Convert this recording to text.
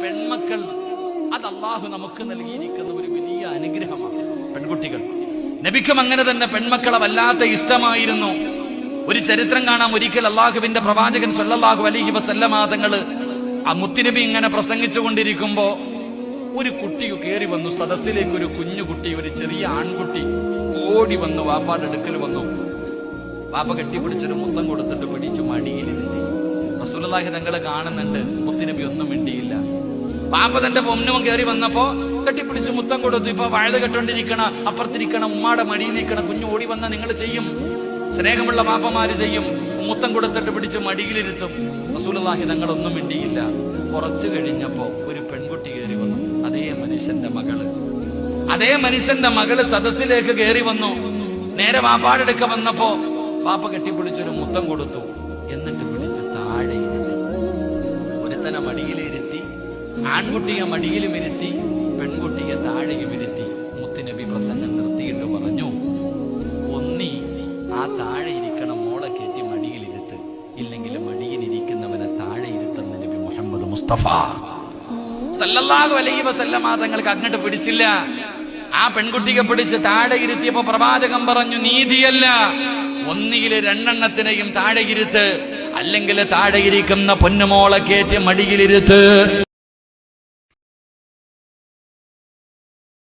പെൺമക്കൾ അത് അള്ളാഹു നമുക്ക് നൽകിയിരിക്കുന്ന ഒരു വലിയ അനുഗ്രഹമാണ്. പെൺകുട്ടികൾ നബിക്കും അങ്ങനെ തന്നെ പെൺമക്കളെ വല്ലാത്ത ഇഷ്ടമായിരുന്നു. ഒരു ചരിത്രം കാണാം. ഒരിക്കൽ അള്ളാഹുവിന്റെ പ്രവാചകൻ സല്ലല്ലാഹു അലൈഹി വസല്ലമ തങ്ങള് ആ മുത്തുനബി ഇങ്ങനെ പ്രസംഗിച്ചു കൊണ്ടിരിക്കുമ്പോ ഒരു കുട്ടി കയറി വന്നു. സദസ്സിലേക്ക് ഒരു കുഞ്ഞുകുട്ടി, ഒരു ചെറിയ ആൺകുട്ടി ഓടി വന്നു വാപ്പാടെ അടുക്കൽ വന്നു. വാപ്പ കെട്ടിപ്പിടിച്ചൊരു മുത്തം കൊടുത്തിട്ട് പിടിച്ചു മടിയിലിരുത്തി. റസൂലുള്ളാഹി തങ്ങളെ കാണുന്നുണ്ട്. മുത്തുനബി ഒന്നും മിണ്ടിയില്ല. വാപ്പ തന്റെ പൊന്നും കയറി വന്നപ്പോ കെട്ടിപ്പിടിച്ച് മുത്തം കൊടുത്തു. ഇപ്പൊ വഴുത കെട്ടോണ്ടിരിക്കണ, അപ്പുറത്തിരിക്കണ ഉമ്മാടെ മടിയിലിരിക്കണ കുഞ്ഞു ഓടി വന്ന നിങ്ങൾ ചെയ്യും, സ്നേഹമുള്ള വാപ്പമാര് ചെയ്യും. മുത്തം കൊടുത്തിട്ട് പിടിച്ച് മടിയിലിരുത്തും. റസൂലുള്ളാഹി തങ്ങളൊന്നും മിണ്ടിയില്ല. കുറച്ചു കഴിഞ്ഞപ്പോ ഒരു പെൺകുട്ടി കയറി വന്നു. അതേ മനുഷ്യന്റെ മകള് സദസ്സിലേക്ക് കയറി വന്നു. നേരെ വാപ്പാടെടുക്ക വന്നപ്പോ വാപ്പ കെട്ടിപ്പിടിച്ചൊരു മുത്തം കൊടുത്തു. എന്നിട്ട് പിടിച്ച് താഴെ ഇരുത്തി. ഒരുത്തനെ മടിയിലിരുത്തി, ആൺകുട്ടിയെ മടിയിലും ഇരുത്തി, പെൺകുട്ടിയെ താഴെയും ഇരുത്തി. മുത്തുനബി പ്രസംഗം നിർത്തിയിട്ട് പറഞ്ഞു, ഒന്നി ആ താഴെ ഇരിക്കണ മോളെ കയറ്റി മടിയിലിരുത്ത്, ഇല്ലെങ്കിൽ മടിയിലിരിക്കുന്നവനെ താഴെ ഇരുത്തുന്ന നബി മുഹമ്മദ് മുസ്തഫ സല്ലല്ലാഹു അലൈഹി വസല്ലമ തങ്ങൾക്ക് അങ്ങോട്ട് പിടിച്ചില്ല. ആ പെൺകുട്ടിയെ പിടിച്ച് താഴെ ഇരുത്തിയപ്പോ പ്രവാചകൻ പറഞ്ഞു, നീതിയല്ല, ഒന്നിയില് രണ്ടെണ്ണത്തിനെയും താഴെ ഇരുത്ത്, അല്ലെങ്കിൽ താഴെ ഇരിക്കുന്ന പൊന്നുമോളെ കയറ്റി മടിയിലിരുത്ത്.